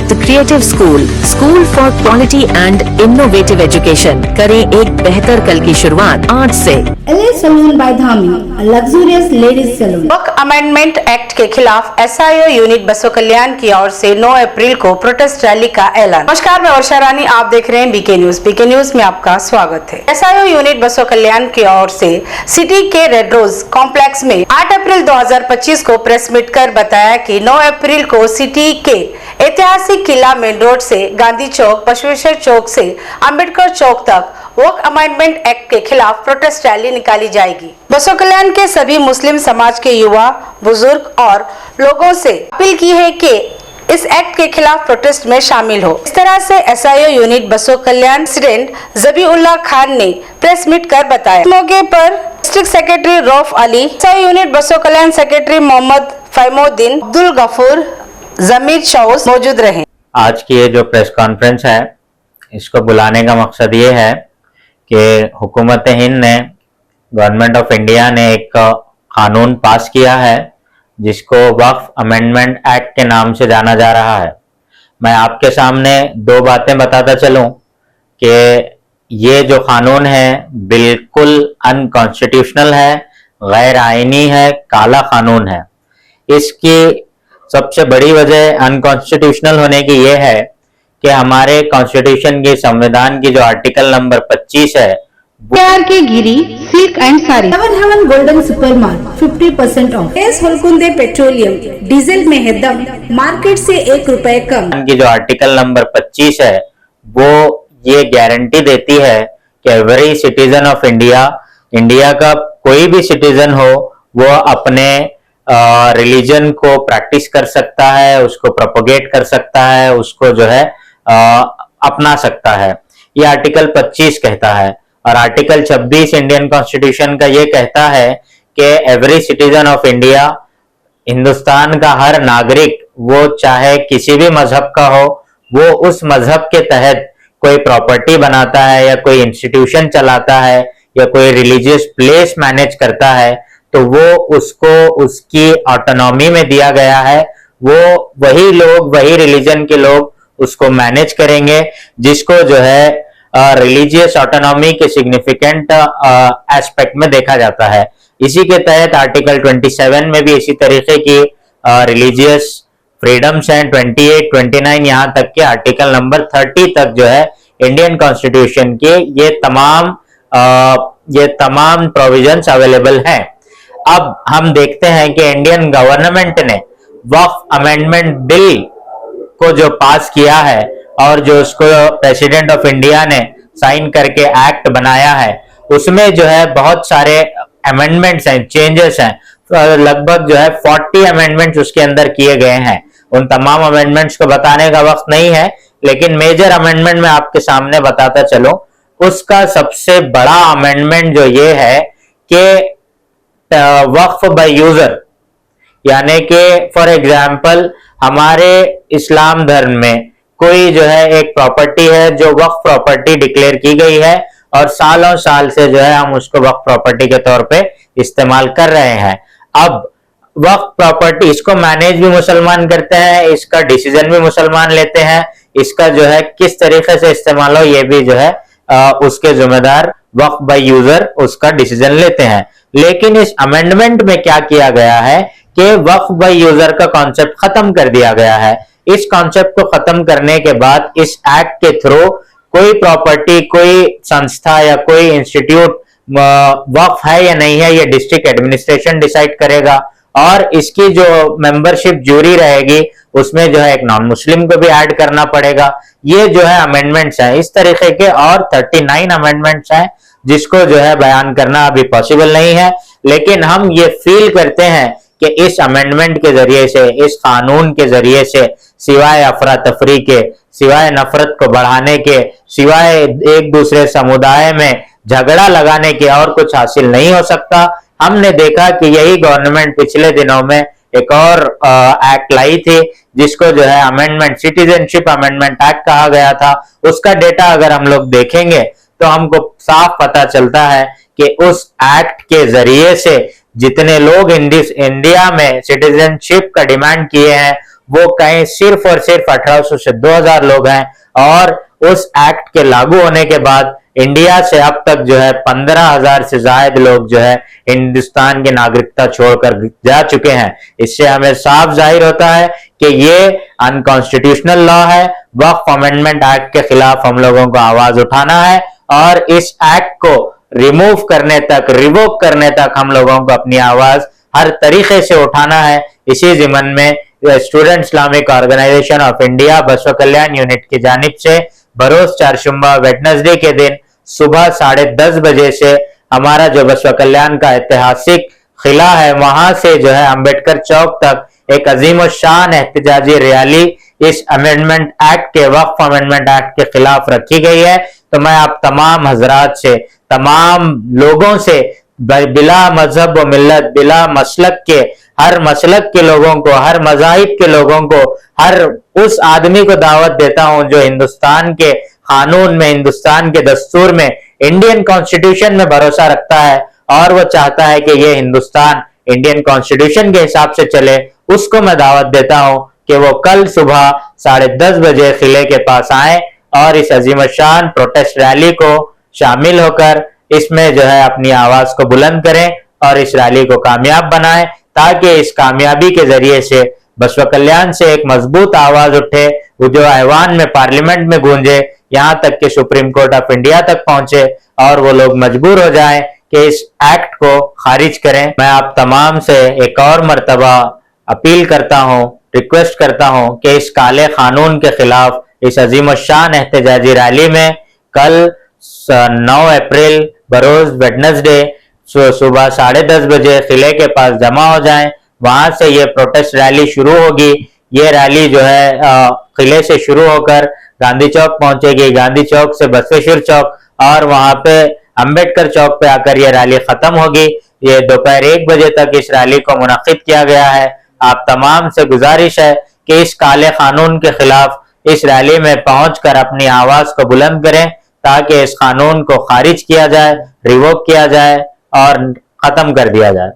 The creative school for quality and innovative education. करें एक बेहतर कल की शुरुआत आज से। LA salon by Dhami, a luxurious ladies salon. Waqf amendment act के खिलाफ SIO यूनिट बसों कल्याण की ओर से 9 अप्रैल को प्रोटेस्ट रैली का ऐलान। नमस्कार, मैं वर्षा रानी, आप देख रहे हैं बीके न्यूज। बीके न्यूज में आपका स्वागत है। SIO यूनिट बसों कल्याण की ओर से सिटी के रेड रोज कॉम्प्लेक्स में 8 अप्रैल 2025 को प्रेस मीट कर बताया कि 9 अप्रैल को सिटी के ऐतिहासिक किला मेन रोड से गांधी चौक, बसवेश्वर चौक से अंबेडकर चौक तक वक्फ अमेंडमेंट एक्ट के खिलाफ प्रोटेस्ट रैली निकाली जाएगी। बसों कल्याण के सभी मुस्लिम समाज के युवा, बुजुर्ग और लोगों से अपील की है कि इस एक्ट के खिलाफ प्रोटेस्ट में शामिल हो। इस तरह से SIO यूनिट बसों कल्याण प्रेसिडेंट ज़बीउल्लाह खान ने प्रेस मीट कर बताया। इस मौके पर district secretary Rauf Ali, SIO unit बसों कल्याण सेक्रेटरी मोहम्मद फैमुद्दीन, अब्दुल गफूर, जमीर शौस मौजूद रहे। आज की ये जो प्रेस कॉन्फ्रेंस है, इसको बुलाने का मकसद ये है कि हुकूमत हिंद ने, गवर्नमेंट ऑफ इंडिया ने एक कानून पास किया है जिसको वक्फ अमेंडमेंट एक्ट के नाम से जाना जा रहा है। मैं आपके सामने दो बातें बताता चलूं कि ये जो कानून है बिल्कुल अनकॉन्स्टिट्यूशनल है, गैर आईनी है, काला कानून है। इसकी सबसे बड़ी वजह अनकॉन्स्टिट्यूशनल होने की ये है कि हमारे कॉन्स्टिट्यूशन की, संविधान की जो आर्टिकल नंबर 25 है, प्यार की गिरी silk and sari, heaven golden super mart 50% off. Holkunde petroleum, diesel में है दम, मार्केट से ₹1 कम। की जो आर्टिकल नंबर 25 है वो ये गारंटी देती है कि every citizen of India, India का कोई भी सिटीजन हो, वो अपने रिलीजन को प्रैक्टिस कर सकता है, उसको प्रोपोगेट कर सकता है, उसको जो है अपना सकता है। ये आर्टिकल 25 कहता है। और आर्टिकल 26 इंडियन कॉन्स्टिट्यूशन का ये कहता है कि every citizen of India, Hindustan का हर नागरिक, वो चाहे किसी भी मजहब का हो, वो उस मजहब के तहत कोई प्रॉपर्टी बनाता है या कोई इंस्टीट्यूशन चलाता है या कोई रिलीजियस प्लेस मैनेज करता है, तो वो उसको उसकी ऑटोनॉमी में दिया गया है। वो वही लोग, वही रिलीजन के लोग उसको मैनेज करेंगे, जिसको जो है रिलीजियस ऑटोनॉमी के सिग्निफिकेंट एस्पेक्ट में देखा जाता है। इसी के तहत आर्टिकल 27 में भी इसी तरीके की रिलीजियस फ्रीडम्स हैं। 28, 29 यहाँ तक के आर्टिकल नंबर 30 तक जो है इंडियन कॉन्स्टिट्यूशन के ये तमाम प्रोविजंस अवेलेबल हैं। अब हम देखते हैं कि इंडियन गवर्नमेंट ने वक्फ अमेंडमेंट बिल को जो पास किया है और जो उसको प्रेसिडेंट ऑफ इंडिया ने साइन करके एक्ट बनाया है, उसमें जो है बहुत सारे अमेंडमेंट्स हैं, चेंजेस हैं। लगभग जो है 40 अमेंडमेंट्स उसके अंदर किए गए हैं। उन तमाम अमेंडमेंट्स को बताने का वक्त नहीं है, लेकिन मेजर अमेंडमेंट मैं आपके सामने बताता चलूं। उसका सबसे बड़ा अमेंडमेंट जो ये है कि वक्फ बाय यूजर, यानी कि फॉर एग्जाम्पल हमारे इस्लाम धर्म में कोई जो है एक प्रॉपर्टी है जो वक्फ प्रॉपर्टी डिक्लेयर की गई है और सालों साल से जो है हम उसको वक्फ प्रॉपर्टी के तौर पे इस्तेमाल कर रहे हैं। अब वक्फ प्रॉपर्टी, इसको मैनेज भी मुसलमान करते हैं, इसका डिसीजन भी मुसलमान लेते हैं, इसका जो है किस तरीके से इस्तेमाल हो ये भी जो है उसके जिम्मेदार वक्फ बाय यूजर उसका डिसीजन लेते हैं। लेकिन इस अमेंडमेंट में क्या किया गया है कि वक्फ बाय यूजर का कॉन्सेप्ट खत्म कर दिया गया है। इस कॉन्सेप्ट को खत्म करने के बाद इस एक्ट के थ्रू कोई प्रॉपर्टी, कोई संस्था या कोई इंस्टीट्यूट वक्फ है या नहीं है, ये डिस्ट्रिक्ट एडमिनिस्ट्रेशन डिसाइड करेगा। और इसकी जो मेंबरशिप ज्यूरी रहेगी उसमें जो है एक नॉन मुस्लिम को भी ऐड करना पड़ेगा। ये जो है अमेंडमेंट्स हैं। इस तरीके के और 39 अमेंडमेंट्स हैं जिसको जो है बयान करना अभी पॉसिबल नहीं है, लेकिन हम ये फील करते हैं कि इस अमेंडमेंट के जरिए से, इस कानून के जरिए से, सिवाय अफरा तफरी के, सिवाय नफरत को बढ़ाने के, सिवाय एक दूसरे समुदाय में झगड़ा लगाने के और कुछ हासिल नहीं हो सकता। हमने देखा कि यही गवर्नमेंट पिछले दिनों में एक और एक्ट लाई थी जिसको जो है अमेंडमेंट, सिटीजनशिप अमेंडमेंट एक्ट कहा गया था। उसका डेटा अगर हम लोग देखेंगे तो हमको साफ पता चलता है कि उस एक्ट के जरिए से जितने लोग इंडिया में सिटीजनशिप का डिमांड किए हैं वो कहीं सिर्फ और सिर्फ 1800 से 2000 लोग हैं, और उस एक्ट के लागू होने के बाद इंडिया से अब तक जो है 15,000 से ज्यादा लोग जो है हिंदुस्तान की नागरिकता छोड़कर जा चुके हैं। इससे हमें साफ जाहिर होता है कि ये अनकॉन्स्टिट्यूशनल लॉ है। वक्फ अमेंडमेंट एक्ट के खिलाफ हम लोगों को आवाज उठाना है और इस एक्ट को रिमूव करने तक, रिवोक करने तक हम लोगों को अपनी आवाज हर तरीके से उठाना है। इसी जिमन में Student Islamic Organisation of India Basava Kalyan unit की जानिब से बरोज चारशुम्बा वेडनेसडे के दिन सुबह 10:30 बजे से हमारा जो बसव कल्याण का ऐतिहासिक किला है वहां से जो है अंबेडकर चौक तक एक अजीम शान एहतजाजी रैली इस अमेंडमेंट एक्ट के, वक्फ अमेंडमेंट एक्ट के खिलाफ रखी गई है। तो मैं आप तमाम हजरात से, तमाम लोगों से बिला मजहब व मिल्लत, बिला मसलक के, हर मसलक के लोगों को, हर मजाहिब के लोगों को, हर उस आदमी को दावत देता हूं जो हिंदुस्तान के कानून में, हिंदुस्तान के दस्तूर में, इंडियन कॉन्स्टिट्यूशन में भरोसा रखता है और वो चाहता है कि ये हिंदुस्तान इंडियन कॉन्स्टिट्यूशन के हिसाब से चले। उसको मैं दावत देता हूं कि वो कल सुबह 10:30 बजे किले के पास आए और इस अजीमशान प्रोटेस्ट रैली को शामिल होकर इसमें जो है अपनी आवाज को बुलंद करें और इस रैली को कामयाब बनाएं, ताकि इस कामयाबी के जरिए से बसव कल्याण से एक मजबूत आवाज उठे, वो जो ऐवान में, पार्लियामेंट में गूंजे, यहां तक कि सुप्रीम कोर्ट ऑफ इंडिया तक पहुंचे और वो लोग मजबूर हो जाएं कि इस एक्ट को खारिज करें। मैं आप तमाम से एक और मर्तबा अपील करता हूं, रिक्वेस्ट करता हूं कि इस काले कानून के खिलाफ इस अजीम शान एहतजाजी रैली में कल 9 अप्रैल बरोज वेडनेसडे सुबह 10:30 बजे किले के पास जमा हो जाएं। वहां से ये प्रोटेस्ट रैली शुरू होगी। ये रैली जो है किले से शुरू होकर गांधी चौक पहुंचेगी, गांधी चौक से बसवेश्वर चौक और वहां पे अंबेडकर चौक पे आकर ये रैली खत्म होगी। ये दोपहर 1 बजे तक इस रैली को मुनक्किद किया गया है। आप तमाम से गुजारिश है कि इस काले कानून के खिलाफ इस रैली में पहुंचकर अपनी आवाज को बुलंद करें, ताकि इस कानून को खारिज किया जाए, रिवोक किया जाए और खत्म कर दिया जाए।